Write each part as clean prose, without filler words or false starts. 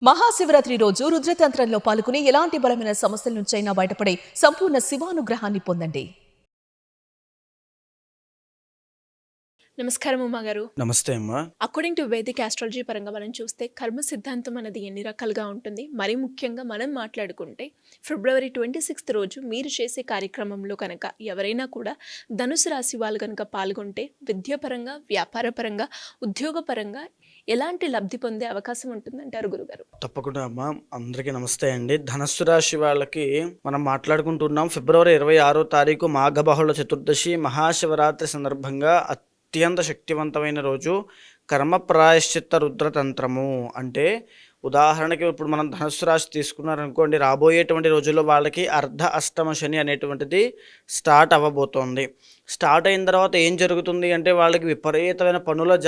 మహాశివరాత్రి రోజు రుద్రతంత్రంలో పాల్గొని ఎలాంటి బలమైన సమస్యల నుంచైనా బయటపడే సంపూర్ణ శివానుగ్రహాన్ని పొందండి. నమస్కారం ఉమా గారు. నమస్తే అమ్మా. అకార్డింగ్ టు వేదిక్ ఆస్ట్రాలజీ పరంగా మనం చూస్తే కర్మ సిద్ధాంతం అనేది ఎన్ని రకాలుగా ఉంటుంది, మరీ ముఖ్యంగా మనం మాట్లాడుకుంటే ఫిబ్రవరి 26 రోజు మీరు చేసే కార్యక్రమంలో కనుక ఎవరైనా కూడా ధనుసు రాశి వాళ్ళు కనుక పాల్గొంటే విద్యాపరంగా, వ్యాపారపరంగా, ఉద్యోగపరంగా ఎలాంటి లబ్ధి పొందే అవకాశం ఉంటుందంటారు గురుగారు? తప్పకుండా అమ్మా. అందరికీ నమస్తే అండి. ధనస్సు రాశి వాళ్ళకి మనం మాట్లాడుకుంటున్నాం. ఫిబ్రవరి 26వ తారీఖు మాఘబహుళ చతుర్దశి మహాశివరాత్రి సందర్భంగా అత్యంత శక్తివంతమైన రోజు కర్మ ప్రాయశ్చిత్త రుద్రతంత్రము. అంటే ఉదాహరణకి ఇప్పుడు మనం ధనుస్సు రాశి తీసుకున్నారనుకోండి, రాబోయేటువంటి రోజుల్లో వాళ్ళకి అర్ధ అష్టమ శని అనేటువంటిది స్టార్ట్ అవ్వబోతోంది. స్టార్ట్ అయిన తర్వాత ఏం జరుగుతుంది అంటే వాళ్ళకి విపరీతమైన పనుల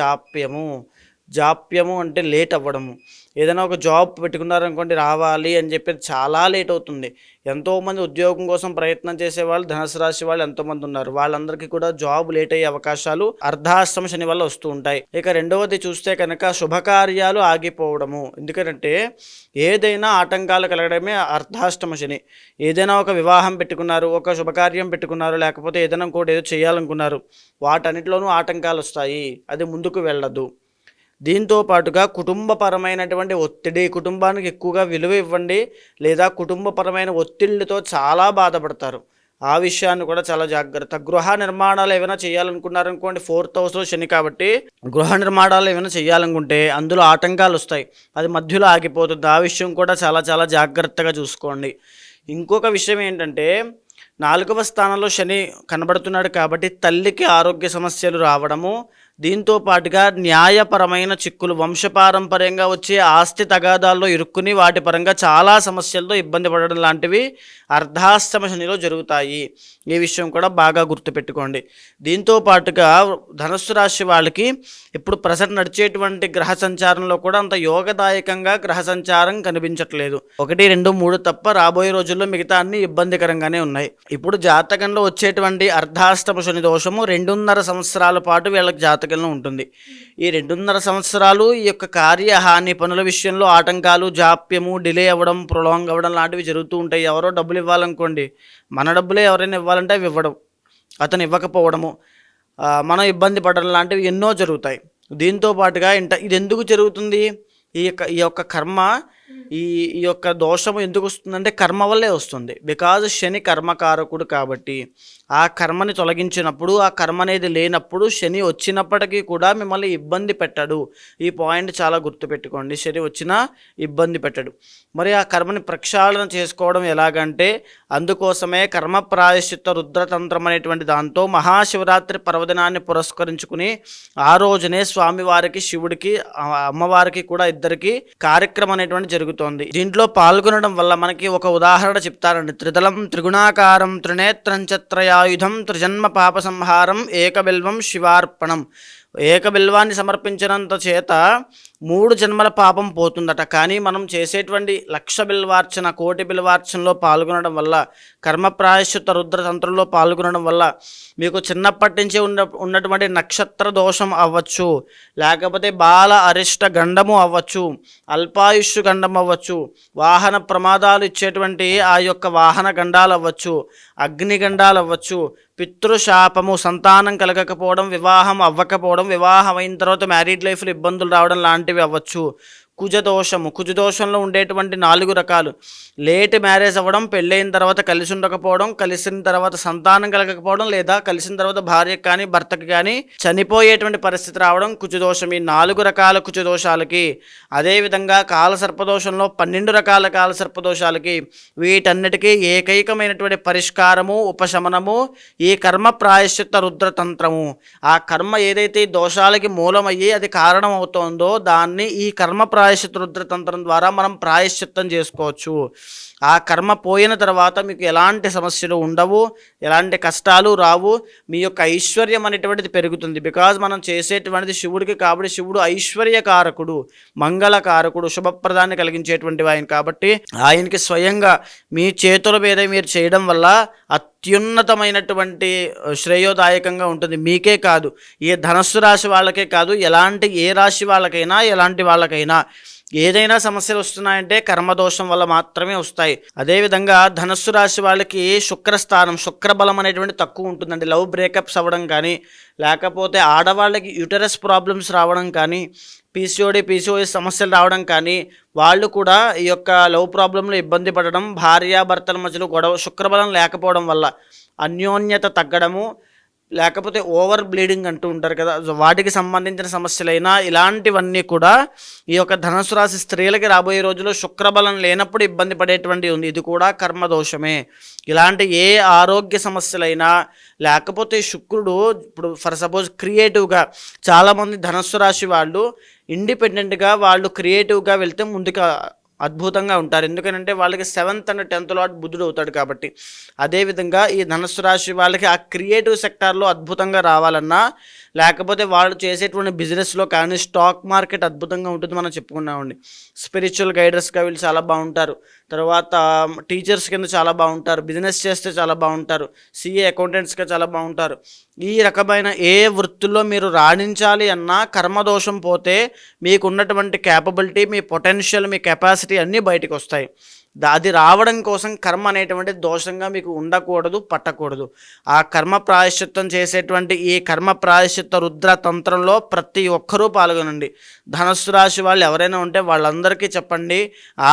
జాప్యము అంటే లేట్ అవ్వడము. ఏదైనా ఒక జాబ్ పెట్టుకున్నారనుకోండి, రావాలి అని చెప్పి చాలా లేట్ అవుతుంది. ఎంతోమంది ఉద్యోగం కోసం ప్రయత్నం చేసేవాళ్ళు ధనుసు రాశి వాళ్ళు ఎంతోమంది ఉన్నారు. వాళ్ళందరికీ కూడా జాబ్ లేట్ అయ్యే అవకాశాలు అర్ధాష్టమ శని వల్ల వస్తూ ఉంటాయి. ఇక రెండవది చూస్తే కనుక శుభకార్యాలు ఆగిపోవడము. ఎందుకంటే ఏదైనా ఆటంకాలు కలగడమే అర్ధాష్టమ శని. ఏదైనా ఒక వివాహం పెట్టుకున్నారు, ఒక శుభకార్యం పెట్టుకున్నారు, లేకపోతే ఏదైనా కూడా ఏదో చేయాలనుకున్నారు, వాటన్నిటిలోనూ ఆటంకాలు వస్తాయి. అది ముందుకు వెళ్ళదు. దీంతో పాటుగా కుటుంబపరమైనటువంటి ఒత్తిడి, కుటుంబానికి ఎక్కువగా విలువ ఇవ్వండి, లేదా కుటుంబపరమైన ఒత్తిళ్లతో చాలా బాధపడతారు. ఆ విషయాన్ని కూడా చాలా జాగ్రత్త. గృహ నిర్మాణాలు ఏమైనా చేయాలనుకున్నారనుకోండి, 4th హౌస్లో శని కాబట్టి గృహ నిర్మాణాలు ఏమైనా చేయాలనుకుంటే అందులో ఆటంకాలు వస్తాయి, అది మధ్యలో ఆగిపోతుంది. ఆ విషయం కూడా చాలా చాలా జాగ్రత్తగా చూసుకోండి. ఇంకొక విషయం ఏంటంటే 4వ స్థానంలో శని కనబడుతున్నాడు కాబట్టి తల్లికి ఆరోగ్య సమస్యలు రావడము, దీంతో పాటుగా న్యాయపరమైన చిక్కులు, వంశపారంపర్యంగా వచ్చే ఆస్తి తగాదాల్లో ఇరుక్కుని వాటి పరంగా చాలా సమస్యలతో ఇబ్బంది పడడం లాంటివి అర్ధాష్టమ శనిలో జరుగుతాయి. ఈ విషయం కూడా బాగా గుర్తుపెట్టుకోండి. దీంతో పాటుగా ధనుస్సు రాశి వాళ్ళకి ఇప్పుడు ప్రజెంట్ నడిచేటువంటి గ్రహ సంచారంలో కూడా అంత యోగదాయకంగా గ్రహ సంచారం కనిపించట్లేదు. 1, 2, 3 తప్ప రాబోయే రోజుల్లో మిగతా అన్ని ఇబ్బందికరంగానే ఉన్నాయి. ఇప్పుడు జాతకంలో వచ్చేటువంటి అర్ధాష్టమ శని దోషము 2.5 సంవత్సరాల పాటు వీళ్ళకి జాతకంలో ఉంటుంది. ఈ 2.5 సంవత్సరాలు ఈ యొక్క కార్యహాని, పనుల విషయంలో ఆటంకాలు, జాప్యము, డిలే అవ్వడం, ప్రొలాంగ్ అవ్వడం లాంటివి జరుగుతూ ఉంటాయి. ఎవరో డబ్బులు ఇవ్వాలనుకోండి, మన డబ్బులే ఎవరైనా ఇవ్వాలంటే అవి ఇవ్వడం, అతను ఇవ్వకపోవడము, మనం ఇబ్బంది పడడం లాంటివి ఎన్నో జరుగుతాయి. దీంతో పాటుగా ఇది ఎందుకు జరుగుతుంది? ఈ యొక్క కర్మ, ఈ యొక్క దోషము ఎందుకు వస్తుందంటే కర్మ వల్లే వస్తుంది. బికాజ్ శని కర్మకారకుడు కాబట్టి ఆ కర్మని తొలగించినప్పుడు, ఆ కర్మ అనేది లేనప్పుడు శని వచ్చినప్పటికీ కూడా మిమ్మల్ని ఇబ్బంది పెట్టడు. ఈ పాయింట్ చాలా గుర్తుపెట్టుకోండి. శని వచ్చినా ఇబ్బంది పెట్టడు. మరి ఆ కర్మని ప్రక్షాళన చేసుకోవడం ఎలాగంటే అందుకోసమే కర్మ ప్రాయశ్చిత్త రుద్రతంత్రం అనేటువంటి దాంతో మహాశివరాత్రి పర్వదినాన్ని పురస్కరించుకుని ఆ రోజునే స్వామివారికి, శివుడికి, అమ్మవారికి కూడా ఇద్దరికి కార్యక్రమం అనేటువంటి జరుగుతుంది. దీంట్లో పాల్గొనడం వల్ల మనకి ఒక ఉదాహరణ చెప్తారండి. త్రిదళం త్రిగుణాకారం త్రినేత్రం ఛత్రయాయుధం త్రిజన్మ పాప సంహారం ఏకబిల్వం శివార్పణం. ఏకబిల్వాన్ని సమర్పించినంత చేత 3 జన్మల పాపం పోతుందట. కానీ మనం చేసేటువంటి 1,00,000 బిల్వార్చన, 1,00,000 బిల్వార్చనలో పాల్గొనడం వల్ల, కర్మ ప్రాయశ్చిత్త రుద్రతంత్రంలో పాల్గొనడం వల్ల మీకు చిన్నప్పటి నుంచి ఉన్నటువంటి నక్షత్ర దోషం అవ్వచ్చు, లేకపోతే బాల అరిష్ట గండము అవ్వచ్చు, అల్పాయుష్షు గండం అవ్వచ్చు, వాహన ప్రమాదాలు ఇచ్చేటువంటి ఆ యొక్క వాహన గండాలు అవ్వచ్చు, అగ్నిగండాలు అవ్వచ్చు, పితృశాపము, సంతానం కలగకపోవడం, వివాహం అవ్వకపోవడం, వివాహం అయిన తర్వాత మ్యారీడ్ లైఫ్లో ఇబ్బందులు రావడం లాంటివి అవ్వచ్చు. కుజదోషము, కుజదోషంలో ఉండేటువంటి 4 రకాలు: లేట్ మ్యారేజ్ అవ్వడం, పెళ్ళైన తర్వాత కలిసి ఉండకపోవడం, కలిసిన తర్వాత సంతానం కలగకపోవడం, లేదా కలిసిన తర్వాత భార్యకు కానీ భర్తకి కానీ చనిపోయేటువంటి పరిస్థితి రావడం కుజదోషం. ఈ 4 రకాల కుజదోషాలకి, అదేవిధంగా కాలసర్పదోషంలో 12 రకాల కాలసర్పదోషాలకి, వీటన్నిటికీ ఏకైకమైనటువంటి పరిష్కారము, ఉపశమనము ఈ కర్మ ప్రాయశ్చిత్త రుద్రతంత్రము. ఆ కర్మ ఏదైతే దోషాలకి మూలమయ్యి అది కారణం అవుతోందో దాన్ని ఈ కర్మ ప్రాయశ్చిత్త రుద్రతంత్రం ద్వారా మనం ప్రాయశ్చిత్తం చేసుకోవచ్చు. ఆ కర్మ పోయిన తర్వాత మీకు ఎలాంటి సమస్యలు ఉండవు, ఎలాంటి కష్టాలు రావు, మీ యొక్క ఐశ్వర్యం అనేటువంటిది పెరుగుతుంది. బికాజ్ మనం చేసేటువంటిది శివుడికి కాబట్టి శివుడు ఐశ్వర్యకారకుడు, మంగళకారకుడు, శుభప్రదాన్ని కలిగించేటువంటి ఆయన కాబట్టి ఆయనకి స్వయంగా మీ చేతుల మీద మీరు చేయడం వల్ల అత్యున్నతమైనటువంటి శ్రేయోదాయకంగా ఉంటుంది. మీకే కాదు, ఏ ధనస్సు రాశి వాళ్ళకే కాదు, ఏ రాశి వాళ్ళకైనా, ఎలాంటి వాళ్ళకైనా ఏదైనా సమస్యలు వస్తున్నాయంటే కర్మదోషం వల్ల మాత్రమే వస్తాయి. అదేవిధంగా ధనస్సు రాశి వాళ్ళకి శుక్రస్థానం, శుక్రబలం అనేటువంటి తక్కువ ఉంటుందండి. లవ్ బ్రేకప్స్ అవ్వడం కానీ, లేకపోతే ఆడవాళ్ళకి యూటరస్ ప్రాబ్లమ్స్ రావడం కానీ, పీసీఓఎస్ సమస్యలు రావడం కానీ, వాళ్ళు కూడా ఈ యొక్క లవ్ ప్రాబ్లంలో ఇబ్బంది పడడం, భార్యాభర్తల మధ్యలో గొడవ, శుక్రబలం లేకపోవడం వల్ల అన్యోన్యత తగ్గడము, లేకపోతే ఓవర్ బ్లీడింగ్ అంటూ ఉంటారు కదా, వాటికి సంబంధించిన సమస్యలైనా ఇలాంటివన్నీ కూడా ఈ యొక్క ధనుసు రాశి స్త్రీలకి రాబోయే రోజుల్లో శుక్రబలం లేనప్పుడు ఇబ్బంది పడేటువంటి ఉంది. ఇది కూడా కర్మదోషమే. ఇలాంటి ఏ ఆరోగ్య సమస్యలైనా, లేకపోతే శుక్రుడు ఇప్పుడు ఫర్ సపోజ్ క్రియేటివ్గా చాలామంది ధనుసు రాశి వాళ్ళు ఇండిపెండెంట్గా వాళ్ళు క్రియేటివ్గా వెళ్తే ముందుకు అద్భుతంగా ఉంటారు. ఎందుకంటే వాళ్ళకి 7th and 10th లార్డ్ బుధుడు అవుతాడు కాబట్టి. అదేవిధంగా ఈ ధనుస్సు రాశి వాళ్ళకి ఆ క్రియేటివ్ సెక్టార్లో అద్భుతంగా రావాలన్నా, లేకపోతే వాళ్ళు చేసేటువంటి బిజినెస్లో కానీ, స్టాక్ మార్కెట్ అద్భుతంగా ఉంటుంది మనం చెప్పుకున్నామండి. స్పిరిచువల్ గైడర్స్గా వీళ్ళు చాలా బాగుంటారు. తర్వాత టీచర్స్ కింద చాలా బాగుంటారు. బిజినెస్ చేస్తే చాలా బాగుంటారు. సిఏ అకౌంటెంట్స్గా చాలా బాగుంటారు. ఈ రకమైన ఏ వృత్తుల్లో మీరు రాణించాలి అన్నా కర్మదోషం పోతే మీకు ఉన్నటువంటి క్యాపబిలిటీ, మీ పొటెన్షియల్, మీ కెపాసిటీ అన్నీ బయటకు వస్తాయి. అది రావడం కోసం కర్మ అనేటువంటి దోషంగా మీకు ఉండకూడదు, పట్టకూడదు. ఆ కర్మ ప్రాయశ్చిత్తం చేసేటువంటి ఈ కర్మ ప్రాయశ్చిత్త రుద్ర తంత్రంలో ప్రతి ఒక్కరూ పాల్గొనండి. ధనుస్సు రాశి వాళ్ళు ఎవరైనా ఉంటే వాళ్ళందరికీ చెప్పండి,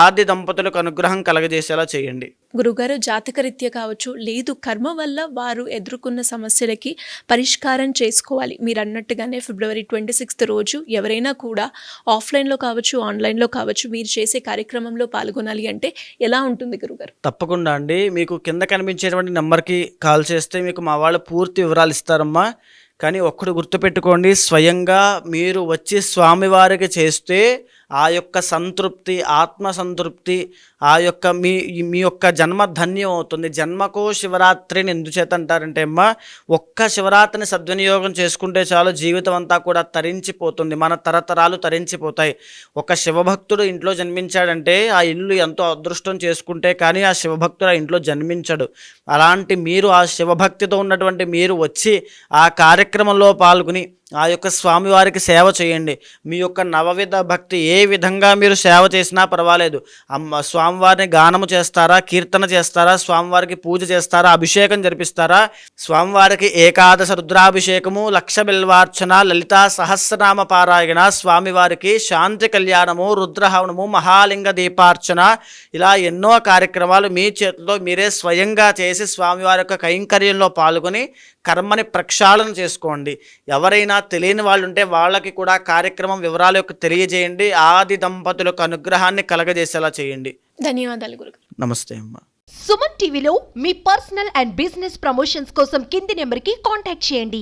ఆది దంపతులకు అనుగ్రహం కలగజేసేలా చేయండి. గురుగారు, జాతకరీత్యా కావచ్చు, లేదు కర్మ వల్ల వారు ఎదుర్కొన్న సమస్యలకి పరిష్కారం చేసుకోవాలి. మీరు అన్నట్టుగానే February 26th రోజు ఎవరైనా కూడా ఆఫ్లైన్లో కావచ్చు, ఆన్లైన్లో కావచ్చు, మీరు చేసే కార్యక్రమంలో పాల్గొనాలి అంటే ఎలా ఉంటుంది గురుగారు? తప్పకుండా అండి. మీకు కింద కనిపించేటువంటి నెంబర్కి కాల్ చేస్తే మీకు మా వాళ్ళు పూర్తి వివరాలు ఇస్తారమ్మా. కానీ ఒక్కడు గుర్తుపెట్టుకోండి, స్వయంగా మీరు వచ్చి స్వామివారికి చేస్తే ఆ యొక్క సంతృప్తి, ఆత్మ సంతృప్తి, ఆ యొక్క మీ యొక్క జన్మ ధన్యం అవుతుంది. జన్మకో శివరాత్రిని ఎందుచేత అంటారంటే అమ్మా, ఒక్క శివరాత్రిని సద్వినియోగం చేసుకుంటే చాలు, జీవితం అంతా కూడా తరించిపోతుంది, మన తరతరాలు తరించిపోతాయి. ఒక శివభక్తుడు ఇంట్లో జన్మించాడంటే ఆ ఇల్లు ఎంతో అదృష్టం చేసుకుంటే కానీ ఆ శివభక్తుడు ఆ ఇంట్లో జన్మించడు. అలాంటి మీరు, ఆ శివభక్తితో ఉన్నటువంటి మీరు వచ్చి ఆ కార్యక్రమంలో పాల్గొని ఆ యొక్క స్వామివారికి సేవ చేయండి. మీ యొక్క నవవిధ భక్తి ఏ విధంగా మీరు సేవ చేసినా పర్వాలేదు. స్వామివారిని గానము చేస్తారా, కీర్తన చేస్తారా, స్వామివారికి పూజ చేస్తారా, అభిషేకం జరిపిస్తారా, స్వామివారికి ఏకాదశ రుద్రాభిషేకము, లక్ష బిల్వార్చన, లలితా సహస్రనామ పారాయణ, స్వామివారికి శాంతి కళ్యాణము, రుద్రహవనము, మహాలింగ దీపార్చన, ఇలా ఎన్నో కార్యక్రమాలు మీ చేతిలో మీరే స్వయంగా చేసి స్వామివారి యొక్క కైంకర్యంలో పాల్గొని కర్మని ప్రక్షాళన చేసుకోండి. ఎవరైనా తెలియని వాళ్ళు ఉంటే వాళ్ళకి కూడా కార్యక్రమం వివరాల యొక్క తెలియజేయండి. ఆది దంపతులకు అనుగ్రహాన్ని కలగజేసేలా చేయండి. ధన్యవాదాలు గురుగారు. నమస్తే అమ్మా. సుమన్ టీవీలో మీ పర్సనల్ అండ్ బిజినెస్ ప్రమోషన్స్ కోసం కింది నెంబర్కి కాంటాక్ట్ చేయండి.